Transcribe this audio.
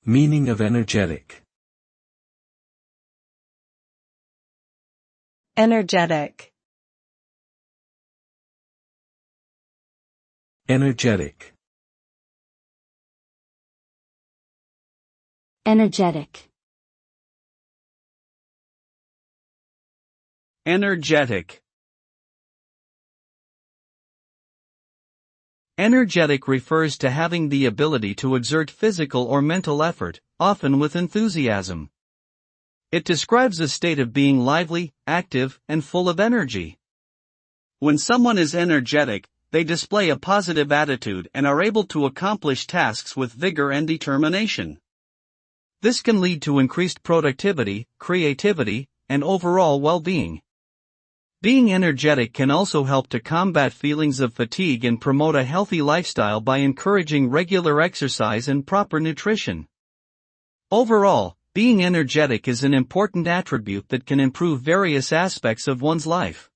Meaning of energetic. Energetic. Energetic. Energetic. Energetic. Energetic refers to having the ability to exert physical or mental effort, often with enthusiasm. It describes a state of being lively, active, and full of energy. When someone is energetic, they display a positive attitude and are able to accomplish tasks with vigor and determination. This can lead to increased productivity, creativity, and overall well-being. Being energetic can also help to combat feelings of fatigue and promote a healthy lifestyle by encouraging regular exercise and proper nutrition. Overall, being energetic is an important attribute that can improve various aspects of one's life.